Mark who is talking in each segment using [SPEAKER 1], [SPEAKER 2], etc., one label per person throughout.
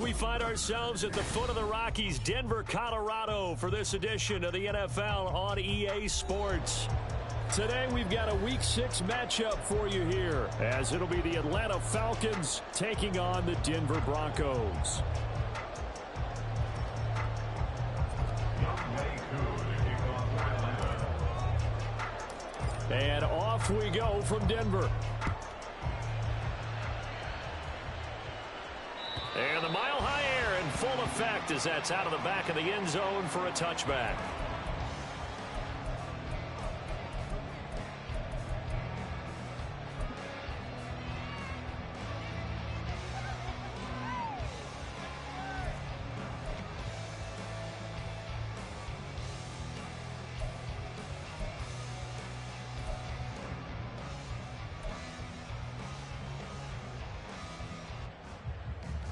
[SPEAKER 1] We find ourselves at the foot of the Rockies, Denver, Colorado, for this edition of the NFL on EA Sports. Today we've got a Week 6 matchup for you here, as it'll be the Atlanta Falcons taking on the Denver Broncos. And off we go from Denver. And the mile-high air in full effect as that's out of the back of the end zone for a touchback.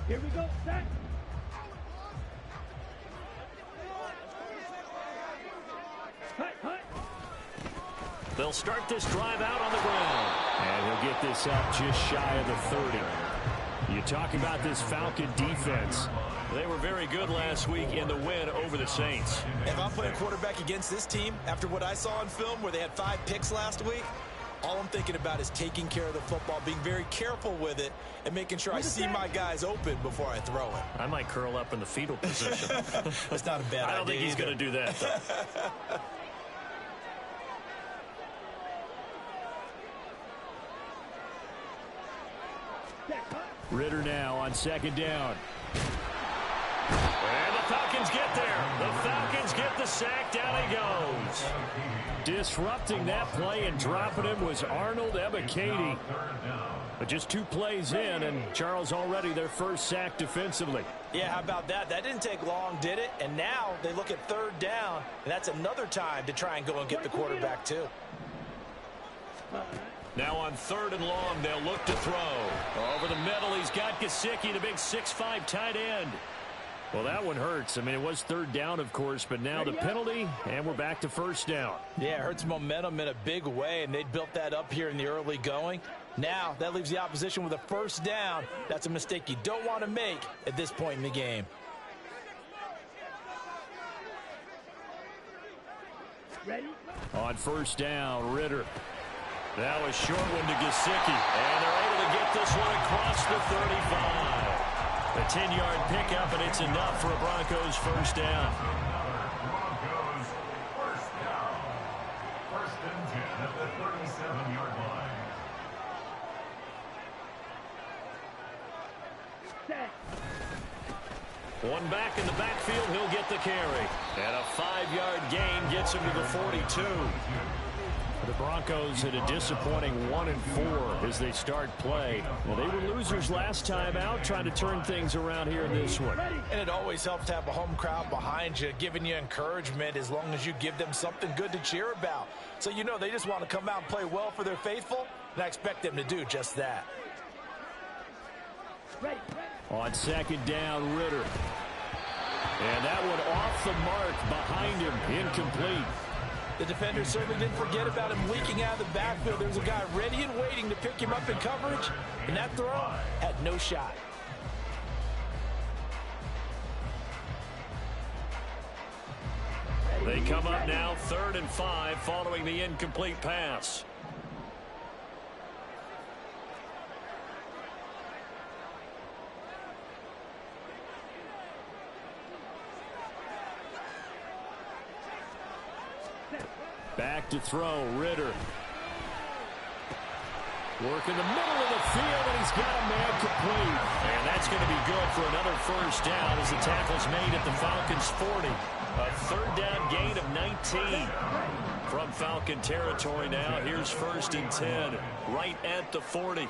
[SPEAKER 2] Here we go, set.
[SPEAKER 1] They'll start this drive out on the ground. And he'll get this up just shy of the 30. You talk about this Falcon defense. They were very good last week in the win over the Saints.
[SPEAKER 3] If I'm playing quarterback against this team, after what I saw on film where they had 5 picks last week, all I'm thinking about is taking care of the football, being very careful with it, and making sure I see my guys open before I throw it.
[SPEAKER 1] I might curl up in the fetal position.
[SPEAKER 3] That's not a bad idea.
[SPEAKER 1] I don't think he's going to do that, though. Ritter now on second down. And the Falcons get there. The Falcons get the sack. Down he goes. Disrupting that play and dropping him was Arnold Ebiketie. But just 2 plays in, and Charles already their first sack defensively.
[SPEAKER 3] Yeah, how about that? That didn't take long, did it? And now they look at third down, and that's another time to try and go and get the quarterback, too.
[SPEAKER 1] Now on third and long, they'll look to throw. Over the middle, he's got Gesicki, the big 6'5" tight end. Well, that one hurts. I mean, it was third down, of course, but now the penalty, and we're back to first down.
[SPEAKER 3] Yeah, it hurts momentum in a big way, and they built that up here in the early going. Now, that leaves the opposition with a first down. That's a mistake you don't want to make at this point in the game.
[SPEAKER 2] Ready?
[SPEAKER 1] On first down, Ritter. That was short one to Gesicki, and they're able to get this one across the 35. A 10-yard pickup, and it's enough for a Broncos first down.
[SPEAKER 4] Broncos first down. First and 10 at the 37-yard line.
[SPEAKER 1] One back in the backfield, he'll get the carry. And a 5-yard gain gets him to the 42. The Broncos had a disappointing 1-4 as they start play. Well, they were losers last time out, trying to turn things around here in this one.
[SPEAKER 3] And it always helps to have a home crowd behind you, giving you encouragement as long as you give them something good to cheer about. So you know they just want to come out and play well for their faithful, and I expect them to do just that.
[SPEAKER 1] On second down, Ritter. And that one off the mark behind him, incomplete.
[SPEAKER 3] The defender certainly didn't forget about him leaking out of the backfield. There was a guy ready and waiting to pick him up in coverage, and that throw had no shot.
[SPEAKER 1] They come up now 3rd and 5 following the incomplete pass. Back to throw, Ritter. Work in the middle of the field, and he's got a man complete. And that's going to be good for another first down as the tackle's made at the Falcons' 40. A third down gain of 19 from Falcon territory now. Here's 1st and 10, right at the 40.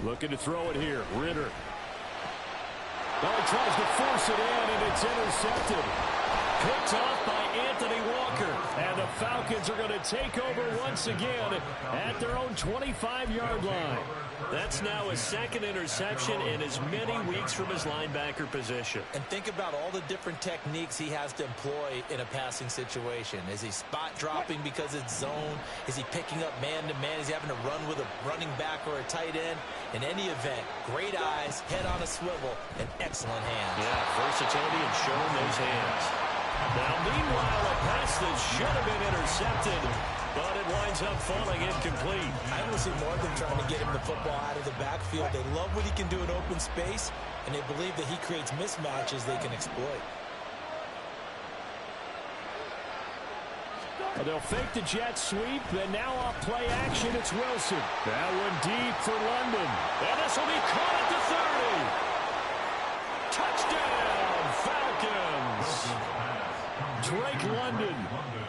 [SPEAKER 1] Looking to throw it here, Ritter. Oh, he tries to force it in, and it's intercepted. Picked off by Anthony Walker. marker. And the Falcons are going to take over once again at their own 25-yard line. That's now his second interception in as many weeks from his linebacker position.
[SPEAKER 3] And think about all the different techniques he has to employ in a passing situation. Is he spot dropping because it's zone? Is he picking up man-to-man? Is he having to run with a running back or a tight end? In any event, great eyes, head on a swivel, and excellent hands.
[SPEAKER 1] Yeah, versatility and showing those hands. Now, meanwhile, a pass that should have been intercepted, but it winds up falling incomplete.
[SPEAKER 3] I want to see more of them trying to get him the football out of the backfield. They love what he can do in open space, and they believe that he creates mismatches they can exploit.
[SPEAKER 1] They'll fake the jet sweep, and now off play action, it's Wilson. That one deep for London. And this will be caught at the 30. Touchdown, Falcons! Drake London,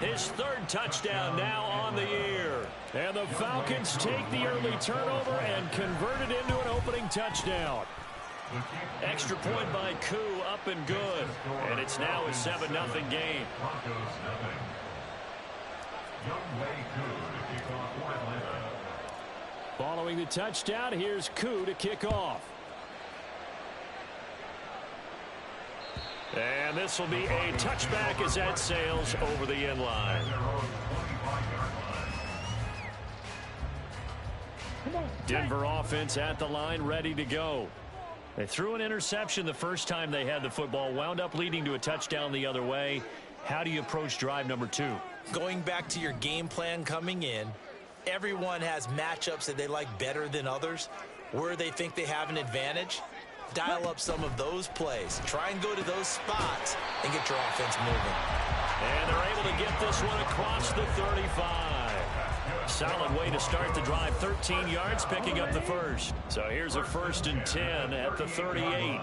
[SPEAKER 1] his third touchdown now on the year. And the Falcons take the early turnover and convert it into an opening touchdown. Extra point by Koo, up and good. And it's now a 7-0 game. Following the touchdown, here's Koo to kick off. And this will be a touchback as that sails over the end line. Denver offense at the line, ready to go. They threw an interception the first time they had the football, wound up leading to a touchdown the other way. How do you approach drive number 2?
[SPEAKER 3] Going back to your game plan coming in, everyone has matchups that they like better than others. Where they think they have an advantage, dial up some of those plays. Try and go to those spots and get your offense moving.
[SPEAKER 1] And they're able to get this one across the 35. Solid way to start the drive, 13 yards, picking up the first. So here's a 1st and 10 at the 38.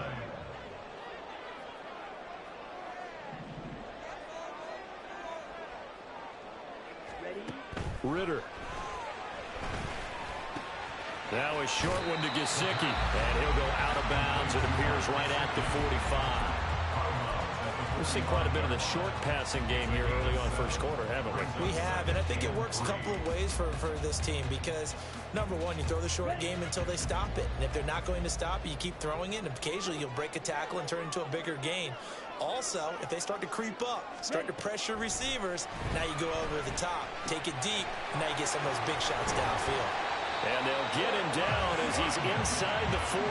[SPEAKER 1] Ritter. Now a short one to Gesicki. And he'll go out of bounds. It appears right at the 45. We've seen quite a bit of the short passing game here early on first quarter, haven't we?
[SPEAKER 3] We have, and I think it works a couple of ways for this team because, number one, you throw the short game until they stop it. And if they're not going to stop it, you keep throwing it, and occasionally you'll break a tackle and turn into a bigger gain. Also, if they start to creep up, start to pressure receivers, now you go over the top, take it deep, and now you get some of those big shots downfield.
[SPEAKER 1] And they'll get him down as he's inside the 40.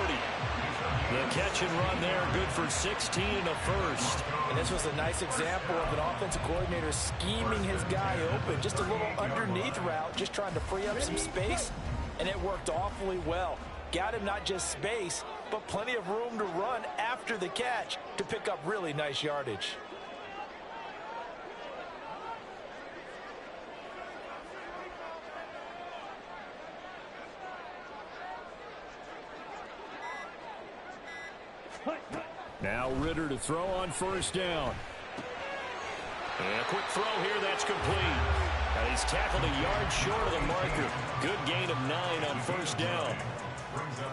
[SPEAKER 1] The catch and run there, good for 16 and a first.
[SPEAKER 3] And this was a nice example of an offensive coordinator scheming his guy open. Just a little underneath route, just trying to free up some space, and it worked awfully well. Got him not just space, but plenty of room to run after the catch to pick up really nice yardage.
[SPEAKER 1] Now Ritter to throw on 1st down. And a quick throw here, that's complete. And he's tackled a yard short of the marker. Good gain of 9 on 1st down.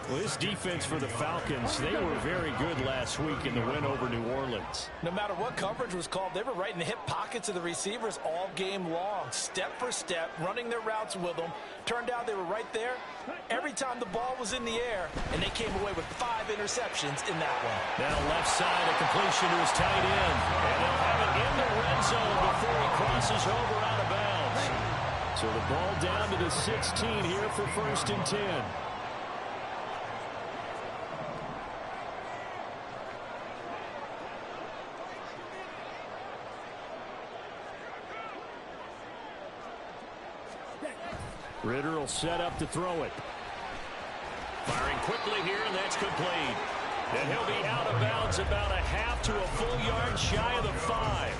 [SPEAKER 1] Well, this defense for the Falcons, they were very good last week in the win over New Orleans.
[SPEAKER 3] No matter what coverage was called, they were right in the hip pockets of the receivers all game long. Step for step, running their routes with them. Turned out they were right there every time the ball was in the air, and they came away with 5 interceptions in that one.
[SPEAKER 1] Now left side, a completion to his tight end. And they'll have it in the red zone before he crosses over out of bounds. So the ball down to the 16 here for 1st and 10. Ritter will set up to throw it. Firing quickly here, and that's complete. And he'll be out of bounds about a half to a full yard shy of the 5.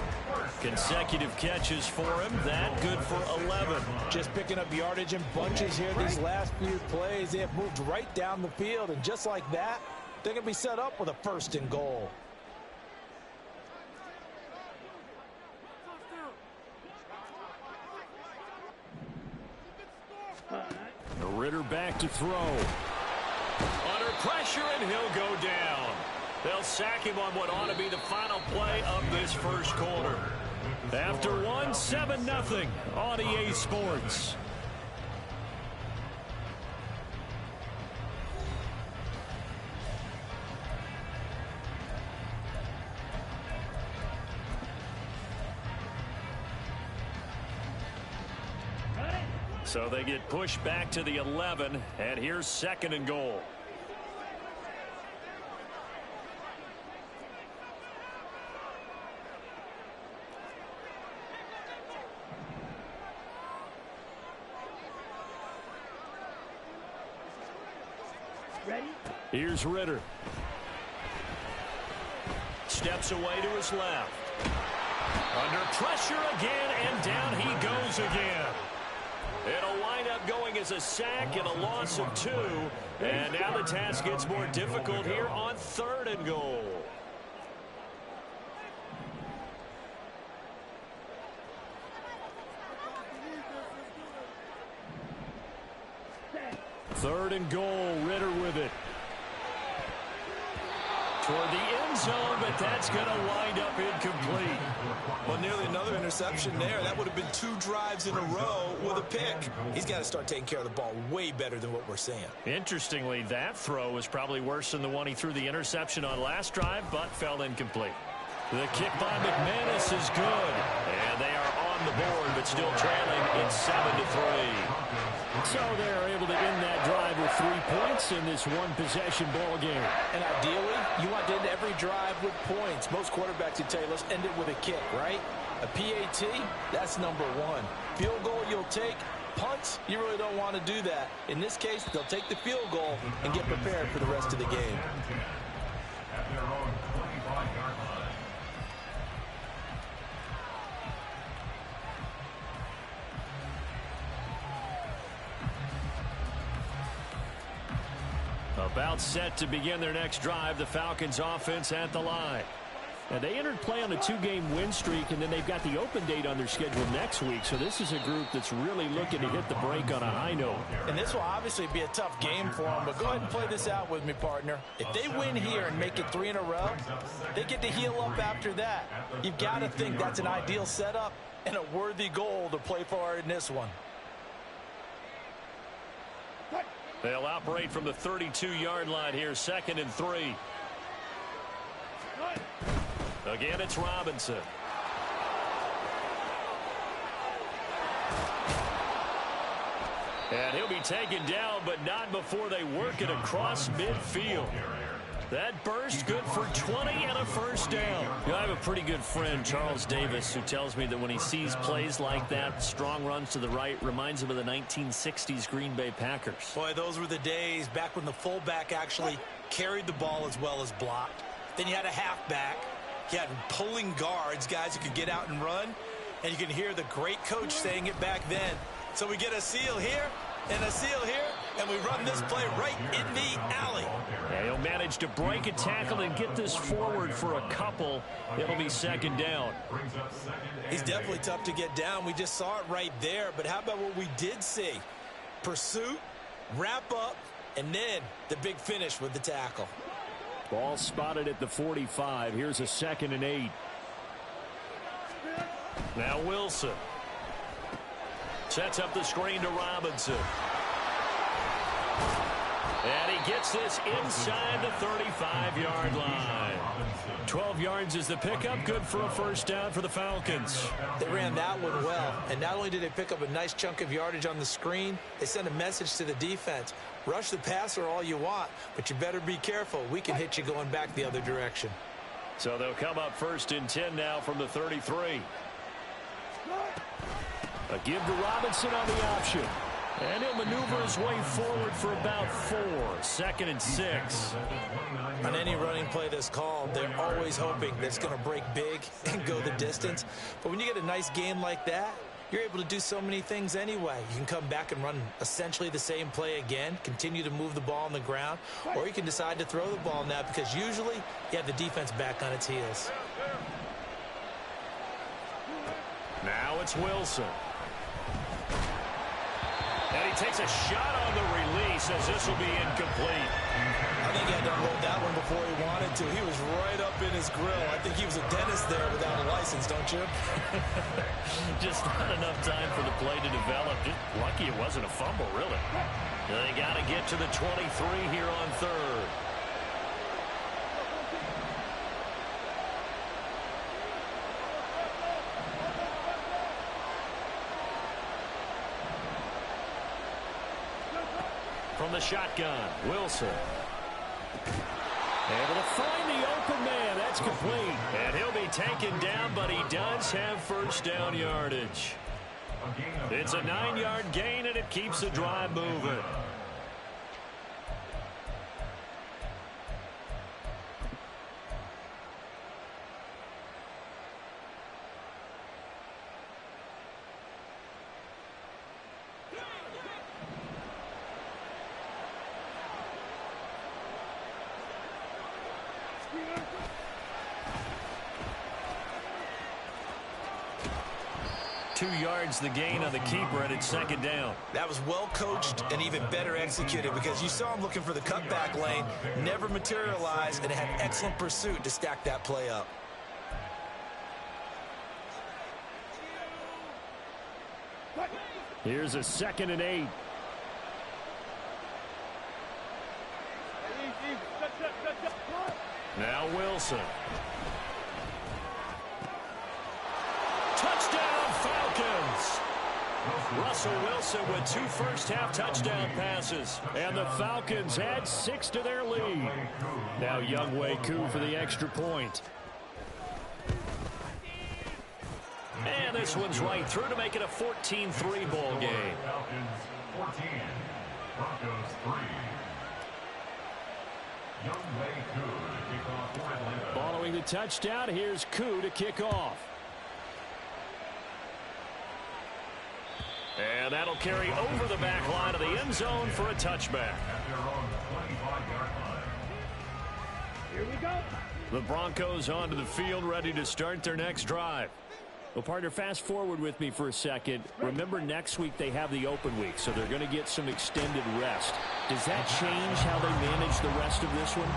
[SPEAKER 1] Consecutive catches for him. That good for 11.
[SPEAKER 3] Just picking up yardage in bunches here these last few plays. They have moved right down the field, and just like that, they're going to be set up with a 1st and goal.
[SPEAKER 1] Ritter back to throw. Under pressure, and he'll go down. They'll sack him on what ought to be the final play of this first quarter. After one, 7-0 on EA Sports. So they get pushed back to the 11, and here's 2nd and goal.
[SPEAKER 2] Ready?
[SPEAKER 1] Here's Ritter. Steps away to his left. Under pressure again, and down he goes again. It'll wind up going as a sack and a loss of 2. And now the task gets more difficult here on 3rd and goal. Third and goal, Ritter with it. Toward the end zone, but that's going to wind up incomplete.
[SPEAKER 3] Well, nearly another interception there. That would have been 2 drives in a row with a pick. He's got to start taking care of the ball way better than what we're seeing.
[SPEAKER 1] Interestingly, that throw was probably worse than the one he threw the interception on last drive, but fell incomplete. The kick by McManus is good, and they are on the board, but still trailing. It's 7-3. So they're able to end that drive with 3 points in this one-possession ball game.
[SPEAKER 3] And ideally, you want to end every drive with points. Most quarterbacks would tell you, let's end it with a kick, right? A PAT, that's number 1. Field goal you'll take. Punts, you really don't want to do that. In this case, they'll take the field goal and get prepared for the rest of the game.
[SPEAKER 4] At their own 25-yard line.
[SPEAKER 1] About set to begin their next drive, the Falcons offense at the line. And they entered play on a 2-game win streak, and then they've got the open date on their schedule next week. So this is a group that's really looking to hit the break on a high note.
[SPEAKER 3] And this will obviously be a tough game for them, but go ahead and play this out with me, partner. If they win here and make it 3 in a row, they get to heal up after that. You've got to think that's an ideal setup and a worthy goal to play for in this one.
[SPEAKER 1] They'll operate from the 32-yard line here, 2nd and 3. Again, it's Robinson. And he'll be taken down, but not before they work it across midfield. That burst good for 20 and a first down. You know, I have a pretty good friend, Charles Davis, who tells me that when he sees plays like that, strong runs to the right, reminds him of the 1960s Green Bay Packers.
[SPEAKER 3] Boy, those were the days back when the fullback actually carried the ball as well as blocked. Then you had a halfback. You had pulling guards, guys who could get out and run. And you can hear the great coach saying it back then. So we get a seal here and a seal here, and we run this play right in the alley.
[SPEAKER 1] Yeah, he'll manage to break a tackle and get this forward for a couple. It'll be 2nd down.
[SPEAKER 3] He's definitely tough to get down. We just saw it right there. But how about what we did see? Pursuit, wrap up, and then the big finish with the tackle.
[SPEAKER 1] Ball spotted at the 45. Here's a 2nd and 8. Now Wilson sets up the screen to Robinson. And he gets this inside the 35-yard line. 12 yards is the pickup. Good for a first down for the Falcons.
[SPEAKER 3] They ran that one well. And not only did they pick up a nice chunk of yardage on the screen, they sent a message to the defense. Rush the passer all you want, but you better be careful. We can hit you going back the other direction.
[SPEAKER 1] So they'll come up 1st and 10 now from the 33. A give to Robinson on the option. And he'll maneuver his way forward for about 4. 2nd and 6.
[SPEAKER 3] On any running play that's called, they're always hoping that it's going to break big and go the distance. But when you get a nice game like that, you're able to do so many things anyway. You can come back and run essentially the same play again, continue to move the ball on the ground, or you can decide to throw the ball now because usually you have the defense back on its heels.
[SPEAKER 1] Now it's Wilson. And he takes a shot on the release as this will be incomplete.
[SPEAKER 3] I think he had to unload that one before he wanted to. He was right up in his grill. I think he was a dentist there without a license, don't you?
[SPEAKER 1] Just not enough time for the play to develop. Just lucky it wasn't a fumble, really. They got to get to the 23 here on third. From the shotgun, Wilson. Able to find the open man. That's complete. And he'll be taken down, but he does have first down yardage. It's a 9-yard gain, and it keeps the drive moving. The gain on the keeper, and it's second down.
[SPEAKER 3] That was well coached and even better executed because you saw him looking for the cutback lane, never materialized, and had excellent pursuit to stack that play up.
[SPEAKER 1] Here's a 2nd and 8. Now Wilson. Touchdown Falcons! Russell Wilson with 2 first-half touchdown passes. And the Falcons add 6 to their lead. Now Younghoe Koo for the extra point. And this one's right through to make it a 14-3 ball game.
[SPEAKER 4] Falcons 14, Broncos 3. Younghoe Koo to kick off for Atlanta.
[SPEAKER 1] Following the touchdown, here's Koo to kick off. And that'll carry over the back line of the end zone for a touchback.
[SPEAKER 4] At their own 25-yard line.
[SPEAKER 2] Here we go.
[SPEAKER 1] The Broncos onto the field, ready to start their next drive. Well, partner, fast forward with me for a second. Remember, next week they have the open week, so they're going to get some extended rest. Does that change how they manage the rest of this one?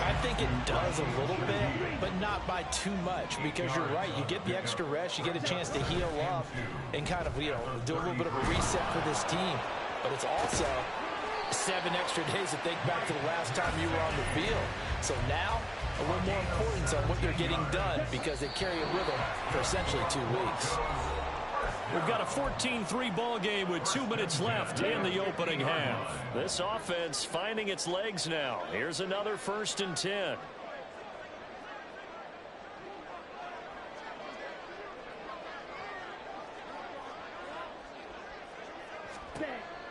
[SPEAKER 3] I think it does a little bit, but not by too much, because you're right. You get the extra rest, you get a chance to heal up and kind of, do a little bit of a reset for this team. But it's also 7 extra days to think back to the last time you were on the field. So now, a little more importance on what they're getting done because they carry it with them for essentially 2 weeks.
[SPEAKER 1] We've got a 14-3 ball game with 2 minutes left in the opening half. This offense finding its legs now. Here's another 1st and 10.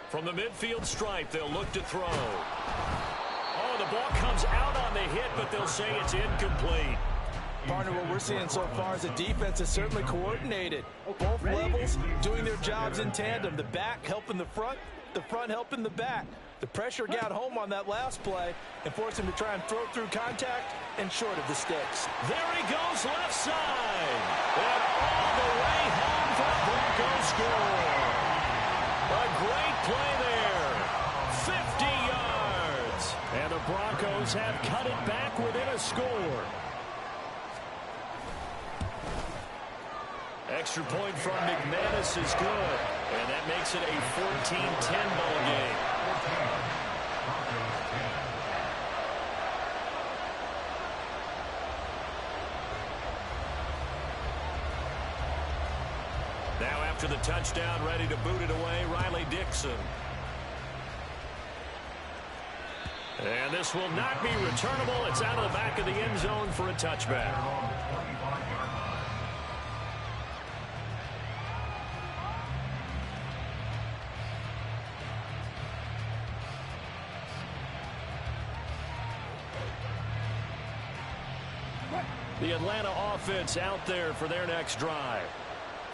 [SPEAKER 1] From the midfield stripe, they'll look to throw. Oh, the ball comes out on the hit, but they'll say it's incomplete.
[SPEAKER 3] Partner, what we're seeing so far is the defense is certainly coordinated. Both levels doing their jobs in tandem. The back helping the front helping the back. The pressure got home on that last play and forced him to try and throw through contact and short of the sticks.
[SPEAKER 1] There he goes, left side. And all the way home for the Broncos score. A great play there. 50 yards. And the Broncos have cut it back within a score. Extra point from McManus is good. And that makes it a 14-10 ball game. Now after the touchdown, ready to boot it away, Riley Dixon. And this will not be returnable. It's out of the back of the end zone for a touchback. The Atlanta offense out there for their next drive.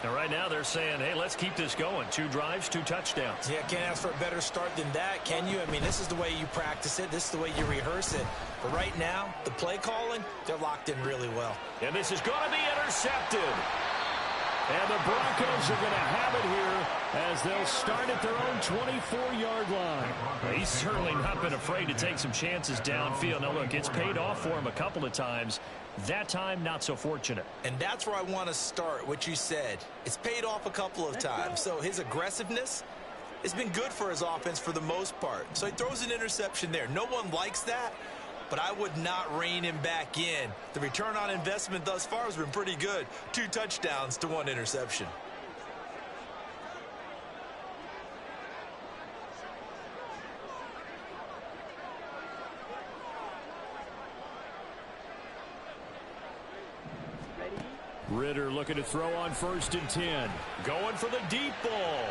[SPEAKER 1] And right now they're saying, hey, let's keep this going. 2 drives, 2 touchdowns.
[SPEAKER 3] Yeah, can't ask for a better start than that, can you? I mean, this is the way you practice it. This is the way you rehearse it. But right now, the play calling, they're locked in really well.
[SPEAKER 1] And this is going to be intercepted. And the Broncos are going to have it here as they'll start at their own 24-yard line. Well, he's certainly not been afraid to take some chances downfield. Now, look, it's paid off for him a couple of times. That time, not so fortunate.
[SPEAKER 3] And that's where I want to start, what you said. It's paid off a couple of times. So his aggressiveness has been good for his offense for the most part. So he throws an interception there. No one likes that, but I would not rein him back in. The return on investment thus far has been pretty good. 2 touchdowns to 1 interception.
[SPEAKER 1] Ritter looking to throw on 1st and 10. Going for the deep ball.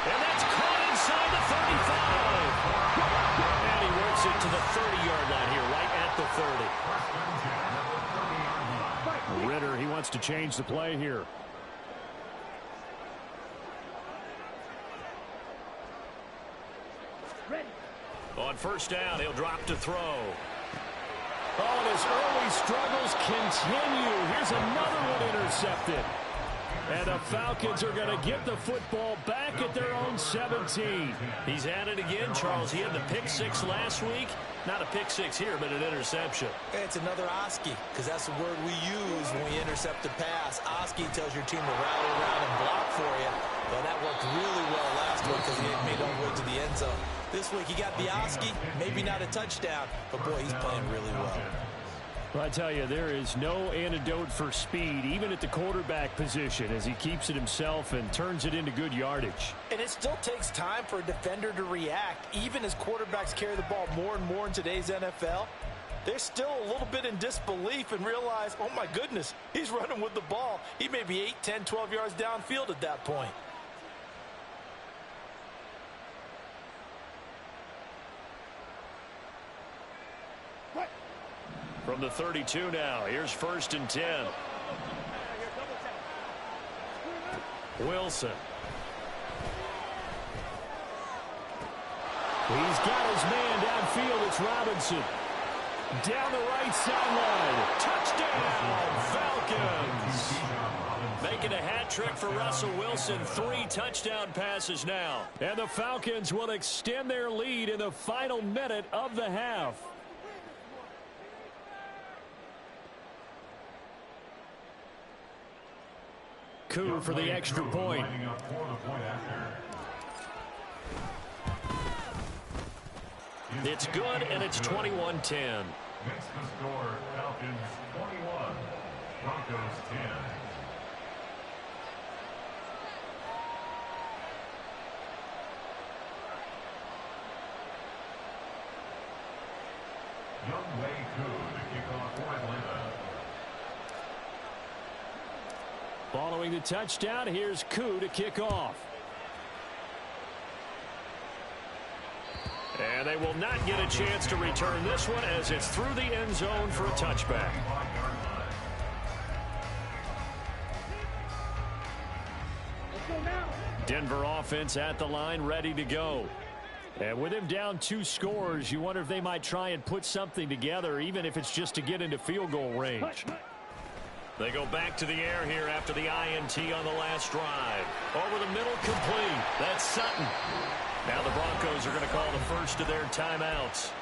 [SPEAKER 1] And that's caught inside the 35. And he works it to the 30-yard line here, right at the 30. Ritter, he wants to change the play here. On 1st down, he'll drop to throw. Oh, and his early struggles continue. Here's another one intercepted. And the Falcons are going to get the football back at their own 17. He's at it again, Charles. He had the pick 6 last week. Not a pick 6 here, but an interception.
[SPEAKER 3] It's another Oski, because that's the word we use when we intercept a pass. Oski tells your team to rally around and block for you. Well, that worked really well last week because he made all the way to the end zone. This week he got the Oski, maybe not a touchdown, but boy, he's playing really well.
[SPEAKER 1] Well, I tell you, there is no antidote for speed, even at the quarterback position, as he keeps it himself and turns it into good yardage.
[SPEAKER 3] And it still takes time for a defender to react, even as quarterbacks carry the ball more and more in today's NFL. They're still a little bit in disbelief and realize, oh my goodness, he's running with the ball. He may be 8, 10, 12 yards downfield at that point.
[SPEAKER 1] From the 32 now, here's 1st and 10. Wilson. He's got his man downfield. It's Robinson. Down the right sideline. Touchdown, Falcons. Making a hat trick for Russell Wilson. 3 touchdown passes now. And the Falcons will extend their lead in the final minute of the half. Coup for the extra point. It's good, and it's 21-10.
[SPEAKER 4] Makes the score Falcons 21, Broncos 10. Young Wei Koo to kick off for Atlanta.
[SPEAKER 1] Following the touchdown, here's Koo to kick off. And they will not get a chance to return this one as it's through the end zone for a touchback. Denver offense at the line, ready to go. And with him down 2 scores, you wonder if they might try and put something together, even if it's just to get into field goal range. They go back to the air here after the INT on the last drive. Over the middle, complete. That's Sutton. Now the Broncos are going to call the first of their timeouts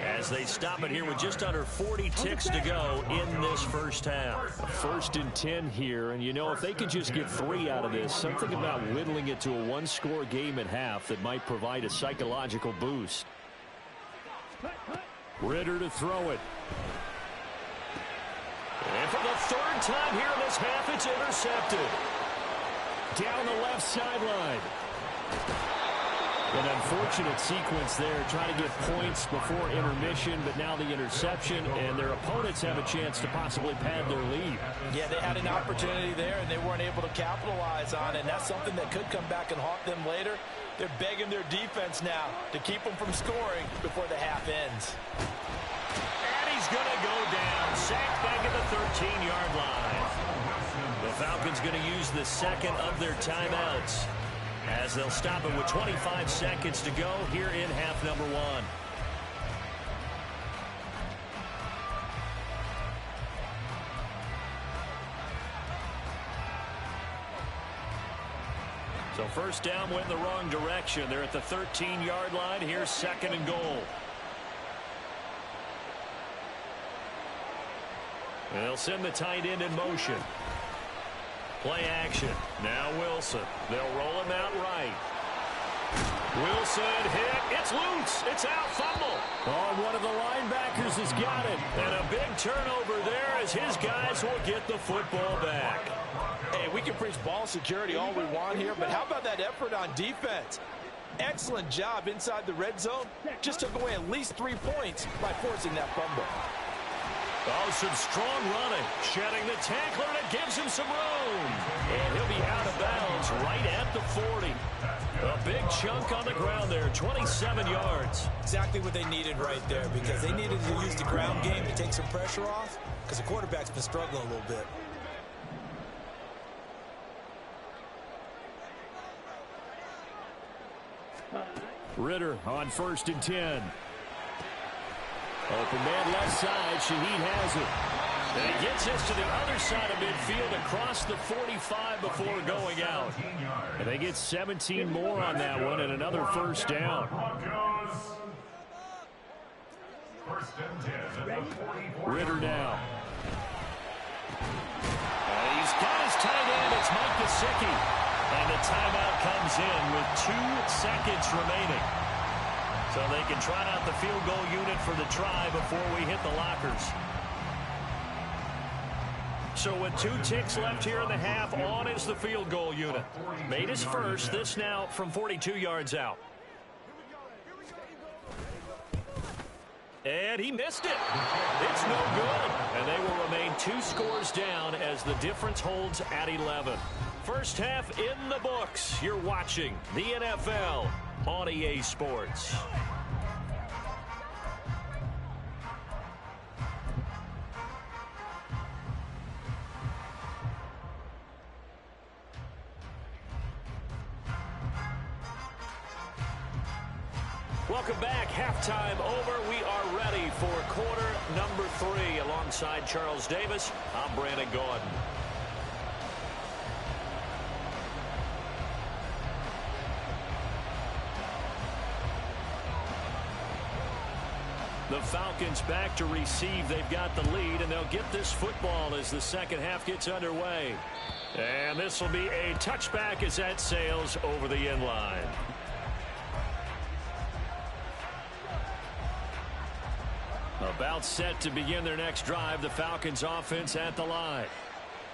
[SPEAKER 1] as they stop it here with just under 40 ticks to go in this first half. 1st and 10 here, and you know, if they can just get 3 out of this, something about whittling it to a 1-score game at half that might provide a psychological boost. Ritter to throw it. And for the 3rd time here in this half, it's intercepted. Down the left sideline. An unfortunate sequence there, trying to get points before intermission, but now the interception, and their opponents have a chance to possibly pad their lead.
[SPEAKER 3] Yeah, they had an opportunity there, and they weren't able to capitalize on it, and that's something that could come back and haunt them later. They're begging their defense now to keep them from scoring before the half ends.
[SPEAKER 1] And he's going to go down, sacked back at the 13-yard line. The Falcons going to use the second of their timeouts, as they'll stop it with 25 seconds to go here in half number 1. So first down went in the wrong direction. They're at the 13-yard line. Here's second and goal. They'll send the tight end in motion. Play action. Now Wilson. They'll roll him out right. Wilson hit. It's loose. It's out. Fumble. Oh, one of the linebackers has got it. And a big turnover there as his guys will get the football back.
[SPEAKER 3] Hey, we can preach ball security all we want here, but how about that effort on defense? Excellent job inside the red zone. Just took away at least 3 points by forcing that fumble.
[SPEAKER 1] Oh, some strong running. Shedding the tackler, and it gives him some room. And he'll be out of bounds right at the 40. A big chunk on the ground there, 27 yards.
[SPEAKER 3] Exactly what they needed right there, because they needed to use the ground game to take some pressure off, because the quarterback's been struggling a little bit.
[SPEAKER 1] Ritter on 1st and 10. Open man left side. Shaheed has it. And he gets this to the other side of midfield across the 45 before going out. And they get 17 more on that one and another first down. Ritter now. And he's got his tight end. It's Mike Gesicki. And the timeout comes in with 2 seconds remaining. So they can try out the field goal unit for the try before we hit the lockers. So with 2 ticks left here in the half, on is the field goal unit. Made his first, this now from 42 yards out. And he missed it. It's no good. And they will remain 2 scores down as the difference holds at 11. First half in the books. You're watching the NFL on EA Sports. Welcome back. Halftime over. We are ready for quarter number 3. Alongside Charles Davis, I'm Brandon Gordon. The Falcons back to receive. They've got the lead, and they'll get this football as the second half gets underway. And this will be a touchback as that sails over the end line. About set to begin their next drive. The Falcons offense at the line.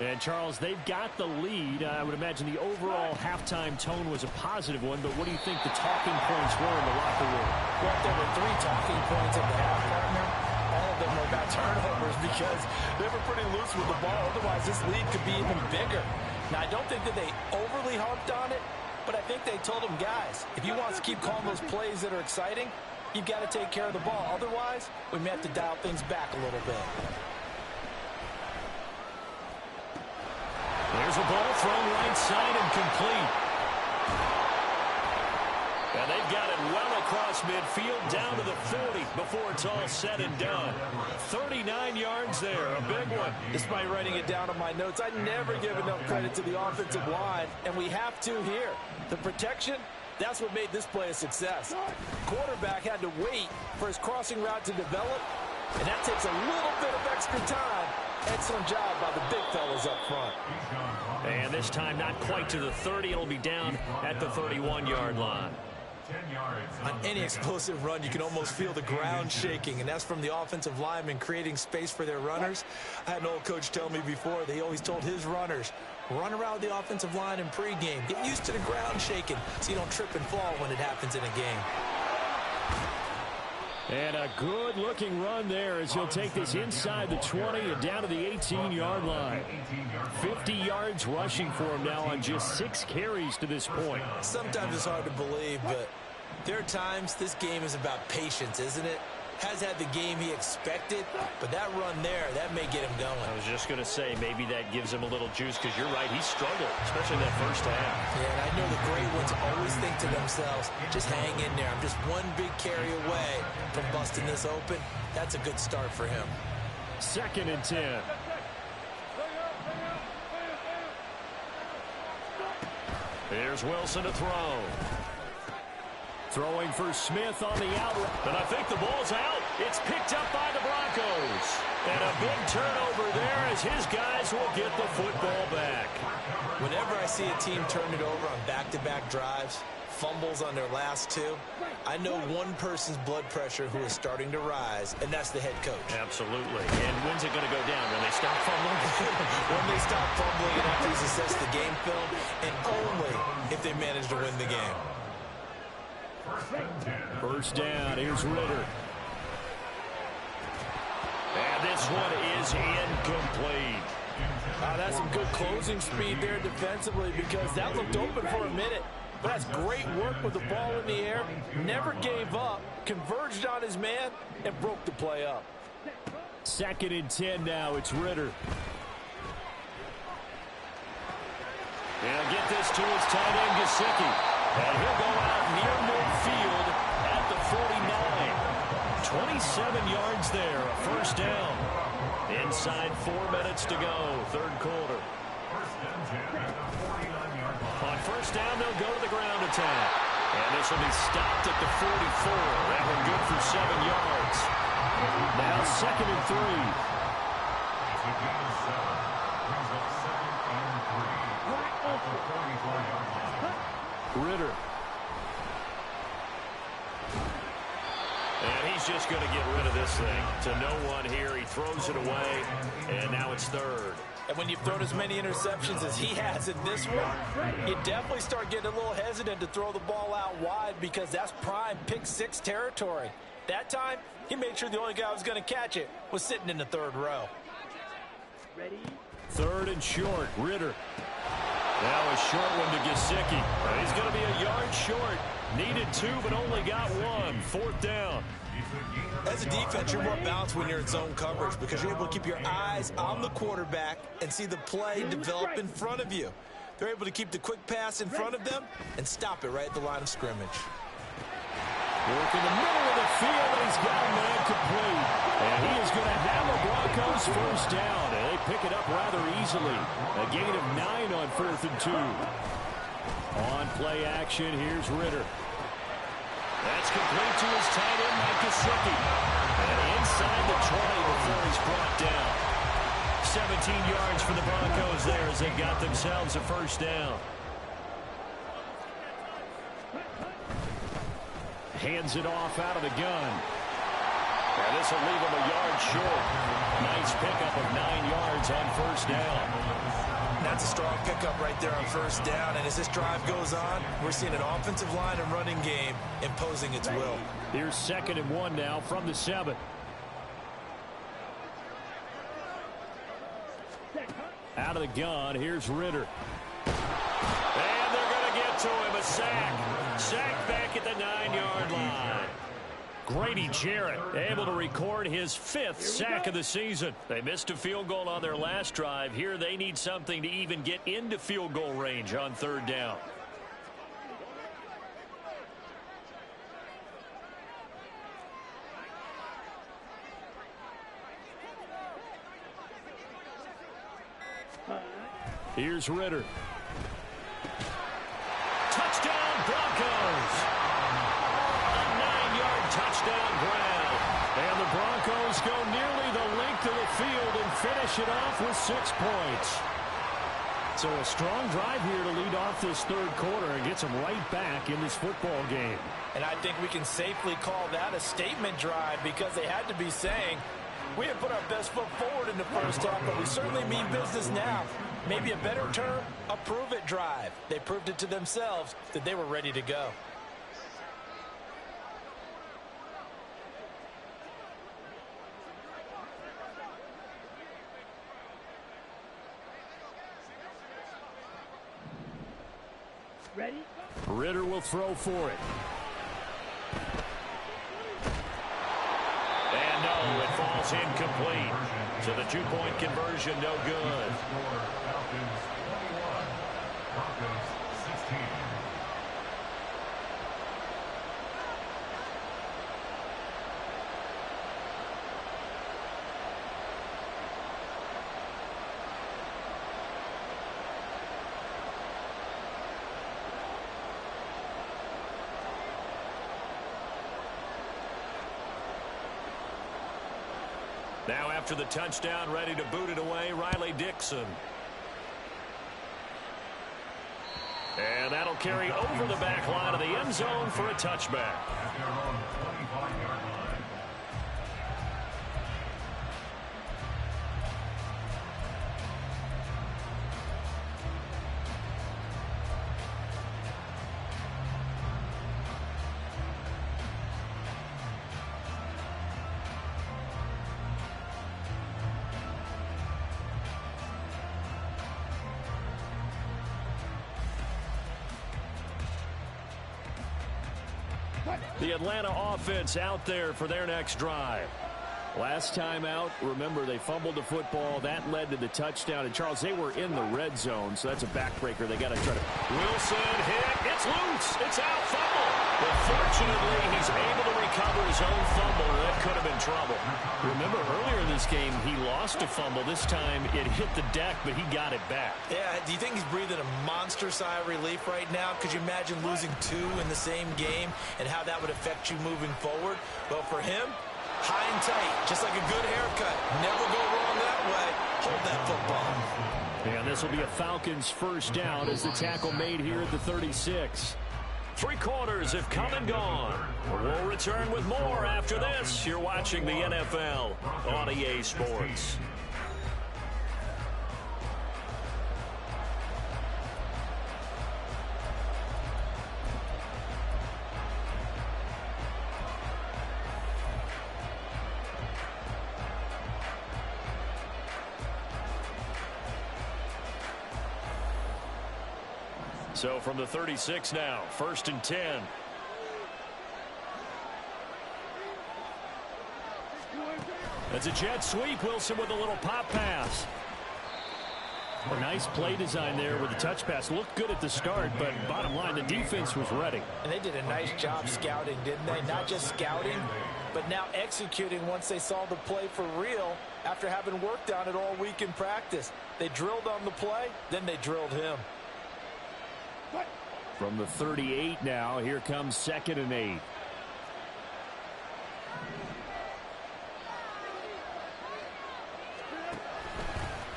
[SPEAKER 1] And, Charles, they've got the lead. I would imagine the overall halftime tone was a positive one, but what do you think the talking points were in the locker room?
[SPEAKER 3] Well, there were 3 talking points at the half, partner. All of them were about turnovers because they were pretty loose with the ball. Otherwise, this lead could be even bigger. Now, I don't think that they overly harped on it, but I think they told them, guys, if you want to keep calling those plays that are exciting, you've got to take care of the ball. Otherwise, we may have to dial things back a little bit.
[SPEAKER 1] There's a ball thrown right side and complete. And they've got it well across midfield down to the 40 before it's all said and done. 39 yards there, a big one.
[SPEAKER 3] Despite writing it down on my notes, I never give enough credit to the offensive line, and we have to here. The protection, that's what made this play a success. Quarterback had to wait for his crossing route to develop, and that takes a little bit of extra time. Excellent job by the big fellas up front.
[SPEAKER 1] And this time not quite to the 30. It'll be down at the 31-yard line.
[SPEAKER 3] On any explosive run, you can almost feel the ground shaking, and that's from the offensive linemen creating space for their runners. I had an old coach tell me before, they always told his runners, run around the offensive line in pregame. Get used to the ground shaking so you don't trip and fall when it happens in a game.
[SPEAKER 1] And a good-looking run there as he'll take this inside the 20 and down to the 18-yard line. 50 yards rushing for him now on just 6 carries to this point.
[SPEAKER 3] Sometimes it's hard to believe, but there are times this game is about patience, isn't it? Has had the game he expected, but that run there, that may get him going.
[SPEAKER 1] I was just going to say, maybe that gives him a little juice, because you're right, he struggled, especially that first half.
[SPEAKER 3] Yeah, and I know the great ones always think to themselves, just hang in there. I'm just one big carry away from busting this open. That's a good start for him.
[SPEAKER 1] 2nd and 10. Here's Wilson to throw. Throwing for Smith on the out. And I think the ball's out. It's picked up by the Broncos. And a big turnover there as his guys will get the football back.
[SPEAKER 3] Whenever I see a team turn it over on back-to-back drives, fumbles on their last two, I know one person's blood pressure who is starting to rise, and that's the head coach.
[SPEAKER 1] Absolutely. And when's it going to go down? When they stop fumbling?
[SPEAKER 3] When they stop fumbling and after he's assessed the game film, and only if they manage to win the game.
[SPEAKER 1] First down. Here's Ritter. And this one is incomplete.
[SPEAKER 5] That's some good closing speed there defensively because that looked open for a minute. But that's great work with the ball in the air. Never gave up, converged on his man, and broke the play up.
[SPEAKER 1] 2nd and 10 now. It's Ritter. And get this to his tight end, Gesicki. And he'll go out near midfield at the 49. 27 yards there, a first down. Inside 4 minutes to go, third quarter. On first down, they'll go to the ground attack. And this will be stopped at the 44. That one good for 7 yards. Now 2nd and 3. Ritter. And he's just going to get rid of this thing to no one here. He throws it away, and now it's 3rd.
[SPEAKER 5] And when you've thrown as many interceptions as he has in this one, you definitely start getting a little hesitant to throw the ball out wide because that's prime pick 6 territory. That time, he made sure the only guy who was going to catch it was sitting in the 3rd row.
[SPEAKER 2] Ready?
[SPEAKER 1] 3rd and short, Ritter. Now a short one to Gesicki. He's going to be a yard short. Needed 2, but only got 1. 4th down.
[SPEAKER 3] As a defense, you're more balanced when you're in zone coverage because you're able to keep your eyes on the quarterback and see the play develop in front of you. They're able to keep the quick pass in front of them and stop it right at the line of scrimmage.
[SPEAKER 1] Work in the middle of the field, and he's got a man complete. And he is going to have the Broncos first down. And they pick it up rather easily. A gain of 9 on 4th and 2. On play action, here's Ritter. That's complete to his tight end, Mike Gesicki. And inside the 20 before he's brought down. 17 yards for the Broncos there as they got themselves a first down. Hands it off out of the gun. And this will leave him a yard short. Nice pickup of 9 yards on first down.
[SPEAKER 3] That's a strong pickup right there on first down. And as this drive goes on, we're seeing an offensive line and running game imposing its will.
[SPEAKER 1] Here's 2nd and 1 now from the 7. Out of the gun, here's Ritter. And they're going to get to him, a sack. Sack back at the 9-yard line. Grady Jarrett able to record his 5th sack of the season. They missed a field goal on their last drive. Here they need something to even get into field goal range on 3rd down. Here's Ritter. Touchdown Broncos! A 9-yard touchdown grab. And the Broncos go nearly the length of the field and finish it off with 6 points. So a strong drive here to lead off this 3rd quarter and gets them right back in this football game.
[SPEAKER 5] And I think we can safely call that a statement drive because they had to be saying, we have put our best foot forward in the first half, but we certainly mean business now. Maybe a better term, a prove-it drive. They proved it to themselves that they were ready to go.
[SPEAKER 2] Ready?
[SPEAKER 1] Ritter will throw for it. And no, it falls incomplete. So the 2-point conversion, no good. Now after the touchdown, ready to boot it away, Riley Dixon. And that'll carry over the back line of the end zone for a touchback.
[SPEAKER 4] At their own 25-yard line.
[SPEAKER 1] The Atlanta offense out there for their next drive. Last time out, remember, they fumbled the football. That led to the touchdown. And, Charles, they were in the red zone, so that's a backbreaker. They got to try to... Wilson hit. It's loose. It's out. Fumble. But fortunately, he's able to recover his own fumble. That could have been trouble. Remember, earlier in this game, he lost a fumble. This time, it hit the deck, but he got it back.
[SPEAKER 5] Yeah, do you think he's breathing a monster sigh of relief right now? Could you imagine losing 2 in the same game and how that would affect you moving forward? Well, for him, high and tight, just like a good haircut. Never go wrong that way. Hold that football.
[SPEAKER 1] And this will be a Falcons first down as the tackle made here at the 36. 3 quarters have come and gone. We'll return with more after this. You're watching the NFL on EA Sports. So from the 36 now, 1st and 10. That's a jet sweep. Wilson with a little pop pass. A nice play design there with the touch pass. Looked good at the start, but bottom line, the defense was ready.
[SPEAKER 5] And they did a nice job scouting, didn't they? Not just scouting, but now executing once they saw the play for real after having worked on it all week in practice. They drilled on the play, then they drilled him.
[SPEAKER 1] From the 38 now, here comes 2nd and 8.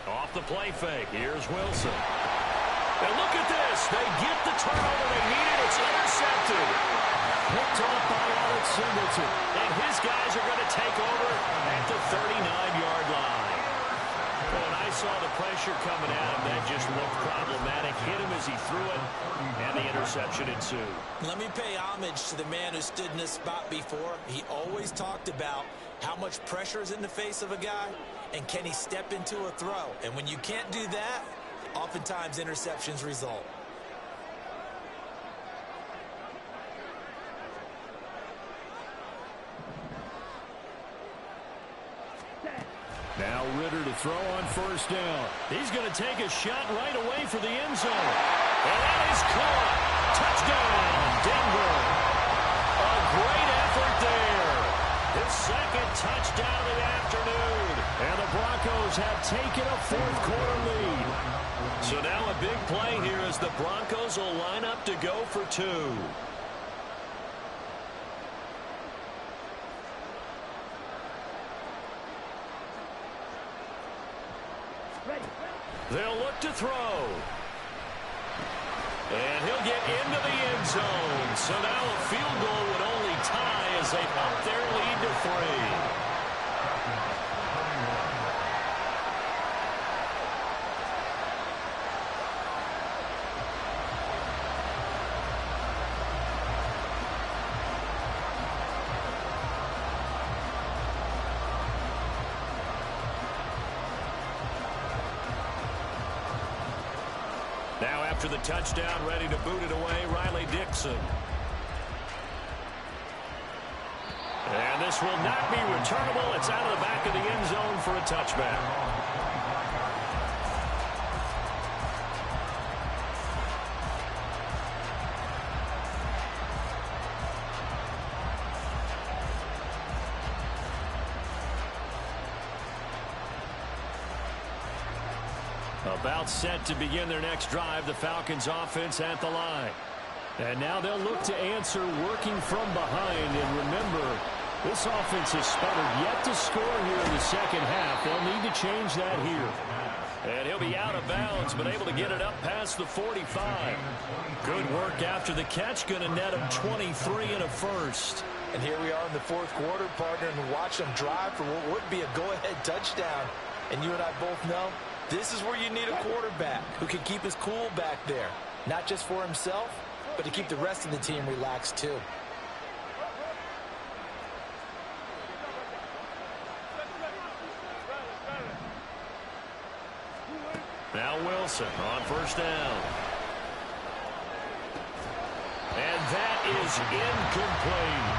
[SPEAKER 1] Off the play fake. Here's Wilson. And look at this. They get the turnover they needed. It's intercepted. Picked off by Alex Singleton. And his guys are going to take over at the 39-yard line. When I saw the pressure coming at him, that just looked problematic. Hit him as he threw it, and the interception ensued.
[SPEAKER 3] Let me pay homage to the man who stood in this spot before. He always talked about how much pressure is in the face of a guy, and can he step into a throw. And when you can't do that, oftentimes interceptions result.
[SPEAKER 1] Now Ritter to throw on 1st down. He's going to take a shot right away for the end zone. And that is caught. Touchdown, Denver. A great effort there. His 2nd touchdown of the afternoon. And the Broncos have taken a 4th quarter lead. So now a big play here as the Broncos will line up to go for 2. They'll look to throw. And he'll get into the end zone. So now a field goal would only tie as they up their lead to 3. Now after the touchdown, ready to boot it away, Riley Dixon. And this will not be returnable. It's out of the back of the end zone for a touchback. About set to begin their next drive, the Falcons offense at the line. And now they'll look to answer working from behind. And remember, This offense has sputtered yet to score here in the second half. They'll need to change that here. And he'll be out of bounds, but able to get it up past the 45. Good work after the catch. Going to net him 23 and a first.
[SPEAKER 5] And here we are in the fourth quarter, partner, and watch them drive for what would be a go-ahead touchdown. And you and I both know this is where you need a quarterback who can keep his cool back there. Not just for himself, but to keep the rest of the team relaxed too.
[SPEAKER 1] Now Wilson on first down. And that is incomplete.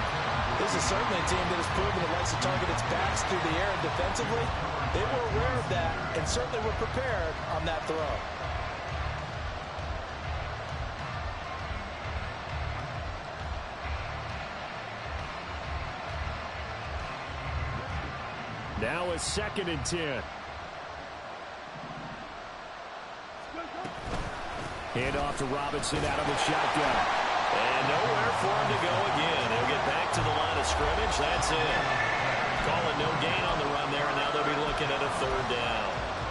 [SPEAKER 5] This is certainly a team that has proven it likes to target its backs through the air and defensively. They were aware of that and certainly were prepared on that throw.
[SPEAKER 1] Now a 2nd and 10. Hand off to Robinson out of the shotgun. And nowhere for him to go again. He'll get back to the line of scrimmage. That's it. Calling no gain on the run there, and now they'll be looking at a 3rd down.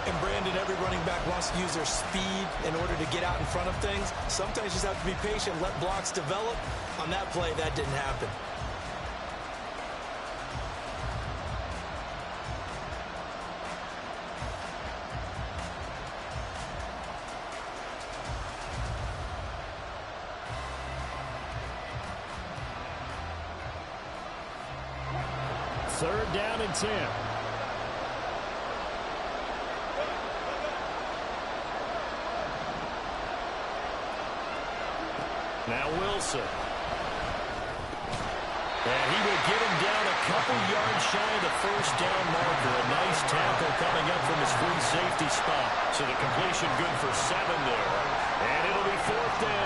[SPEAKER 3] And Brandon, every running back wants to use their speed in order to get out in front of things. Sometimes you just have to be patient, let blocks develop. On that play, that didn't happen.
[SPEAKER 1] Third down and 10. Now Wilson. And he will get him down a couple yards shy of the first down marker. A nice tackle coming up from his free safety spot. So the completion good for 7 there. And it'll be 4th down.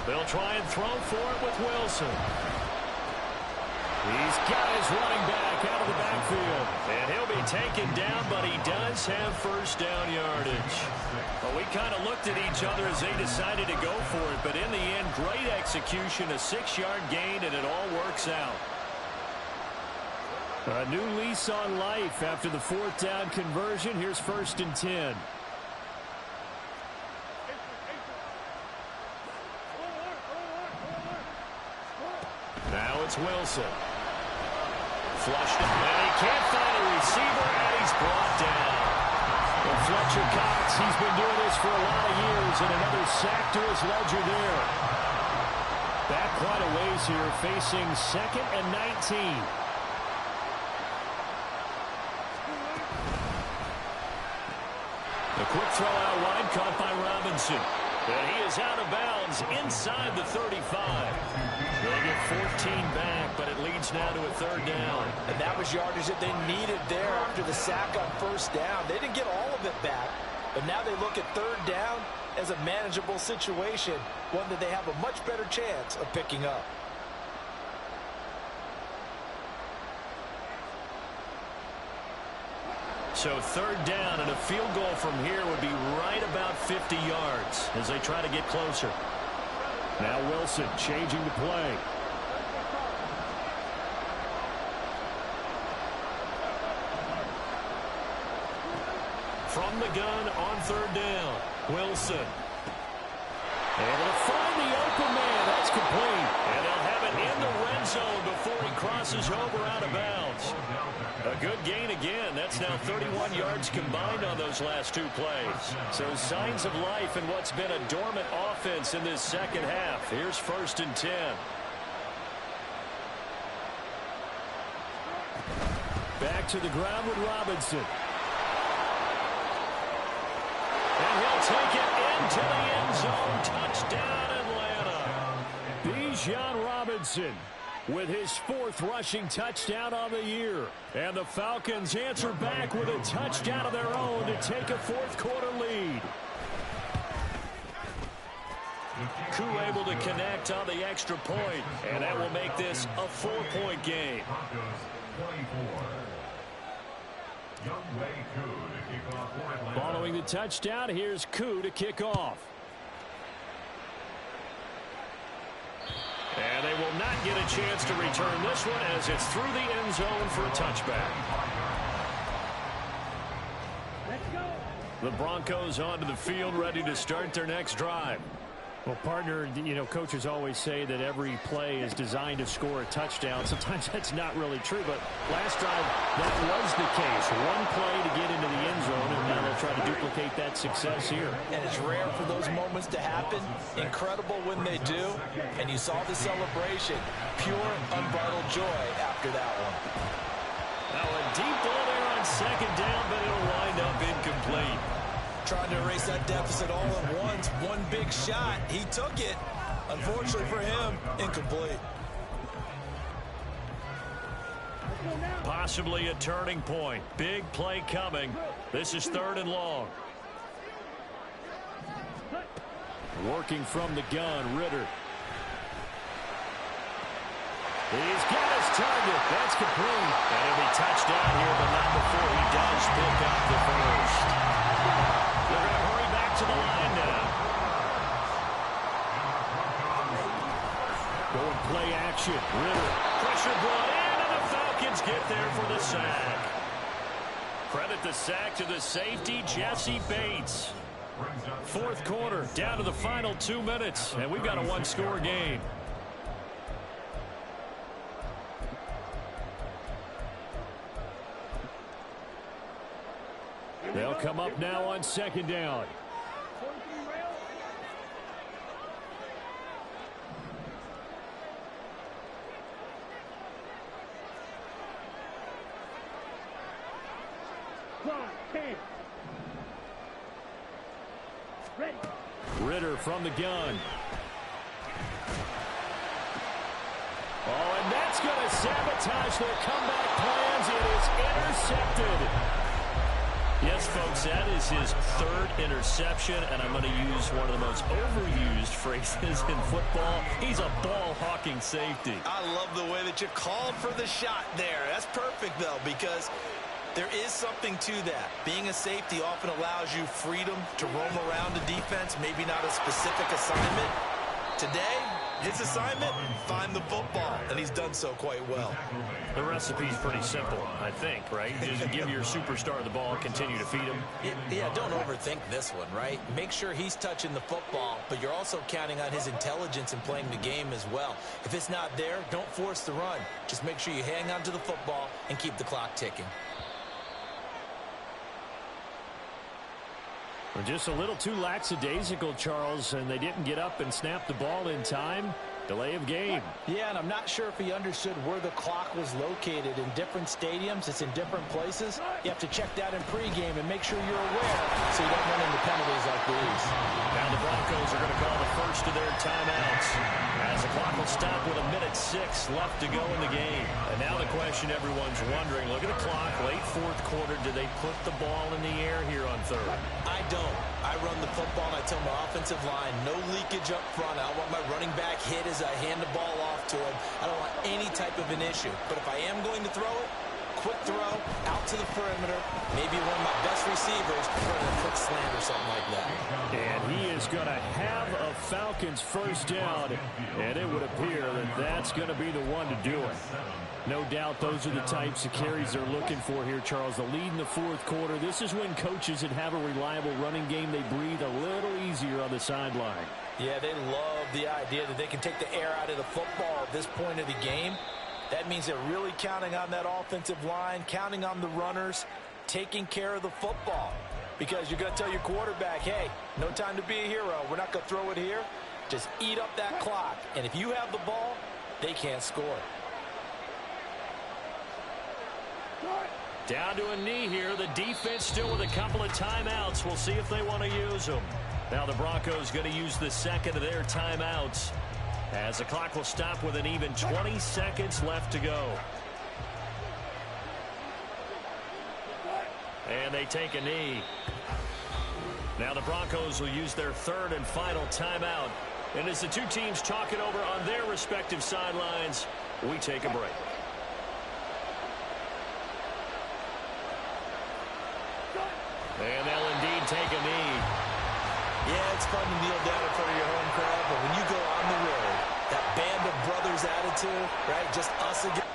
[SPEAKER 1] They'll try and throw for it with Wilson. He's got his running back out of the backfield. And he'll be taken down, but he does have first down yardage. Well, we kind of looked at each other as they decided to go for it. But in the end, great execution, a 6-yard gain, and it all works out. A new lease on life after the 4th down conversion. Here's 1st and 10. Now it's Wilson. Flushed it, and he can't find a receiver, and he's brought down. Well, Fletcher Cox, he's been doing this for a lot of years, and another sack to his ledger there. Back quite a ways here, facing 2nd and 19. A quick throw out wide, caught by Robinson. And he is out of bounds inside the 35. They'll get 14 back, but it leads now to a 3rd down.
[SPEAKER 5] And that was yardage that they needed there after the sack on first down. They didn't get all of it back, but now they look at 3rd down as a manageable situation, one that they have a much better chance of picking up.
[SPEAKER 1] So 3rd down, and a field goal from here would be right about 50 yards as they try to get closer. Now Wilson changing the play. From the gun on third down, Wilson. Able to find the open man. That's complete. And they'll have it in the red zone before he crosses over out of bounds. A good gain again. That's now 31 yards combined on those last two plays. So signs of life in what's been a dormant offense in this second half. Here's 1st and 10. Back to the ground with Robinson. And he'll take it into the end zone. Touchdown, Atlanta. Bijan Robinson with his 4th rushing touchdown on the year. And the Falcons answer back with a touchdown of their own to take a 4th quarter lead. Koo able to connect on the extra point, and that will make this a 4-point game. Following the touchdown, here's Koo to kick off. And they will not get a chance to return this one as it's through the end zone for a touchback.
[SPEAKER 2] Let's go.
[SPEAKER 1] The Broncos onto the field ready to start their next drive. Well, partner, you know, coaches always say that every play is designed to score a touchdown. Sometimes that's not really true, but last drive, that was the case. One play to get into the end zone, and now they'll try to duplicate that success here.
[SPEAKER 5] And it's rare for those moments to happen. Incredible when they do. And you saw the celebration. Pure, unbridled joy after that one.
[SPEAKER 1] Now a deep ball there on 2nd down, but it'll wind up incomplete.
[SPEAKER 3] Trying to erase that deficit all at once. One big shot. He took it. Unfortunately for him, incomplete.
[SPEAKER 1] Possibly a turning point. Big play coming. This is 3rd and long. Working from the gun, Ritter. He's got his target. That's complete. And he'll be touchdown here, but not before he does pick up the first. They're going to hurry back to the line now. Going play action. Ritter. Pressure brought in, and the Falcons get there for the sack. Credit the sack to the safety, Jesse Bates. 4th quarter, down to the final 2 minutes, and we've got a 1-score game. They'll come up now on 2nd down.
[SPEAKER 2] Ready.
[SPEAKER 1] Ritter from the gun. Oh, and that's going to sabotage their comeback plans. It is intercepted. Yes, folks, that is his 3rd interception, and I'm going to use one of the most overused phrases in football. He's a ball-hawking safety.
[SPEAKER 3] I love the way that you called for the shot there. That's perfect, though, because there is something to that. Being a safety often allows you freedom to roam around the defense, maybe not a specific assignment. Today, his assignment, find the football, and he's done so quite well.
[SPEAKER 1] The recipe's pretty simple, I think, right? Just give your superstar the ball, continue to feed him.
[SPEAKER 5] Yeah, don't overthink this one, right? Make sure he's touching the football, but you're also counting on his intelligence in playing the game as well. If it's not there, don't force the run. Just make sure you hang on to the football and keep the clock ticking.
[SPEAKER 1] Just a little too lackadaisical, Charles, and they didn't get up and snap the ball in time. Delay of game.
[SPEAKER 5] Yeah, and I'm not sure if he understood where the clock was located. In different stadiums, it's in different places. You have to check that in pregame and make sure you're aware so you don't run into penalties like these.
[SPEAKER 1] Now the Broncos are going to call the first of their timeouts as the clock will stop with 1:06 left to go in the game. And now the question everyone's wondering, look at the clock, late 4th quarter, do they put the ball in the air here on 3rd?
[SPEAKER 5] I don't. I run the football and I tell my offensive line, no leakage up front. I don't want my running back hit as I hand the ball off to him. I don't want any type of an issue. But if I am going to throw it, quick throw, out to the perimeter, maybe one of my best receivers running a quick slant or something like that.
[SPEAKER 1] And he is going to have a Falcons first down, and it would appear that that's going to be the one to do it. No doubt those are the types of carries they're looking for here, Charles. The lead in the fourth quarter. This is when coaches that have a reliable running game, they breathe a little easier on the sideline.
[SPEAKER 5] Yeah, they love the idea that they can take the air out of the football at this point of the game. That means they're really counting on that offensive line, counting on the runners, taking care of the football. Because you're going to tell your quarterback, hey, no time to be a hero. We're not going to throw it here. Just eat up that clock. And if you have the ball, they can't score.
[SPEAKER 1] Down to a knee here. The defense still with a couple of timeouts. We'll see if they want to use them. Now the Broncos going to use the second of their timeouts, as the clock will stop with an even 20 seconds left to go. And they take a knee. Now the Broncos will use their third and final timeout. And as the two teams talk it over on their respective sidelines, we take a break. And they'll indeed take a knee.
[SPEAKER 3] Yeah, it's fun to kneel down in front of your home crowd, but when you go on the road, that band of brothers attitude, right, just us again.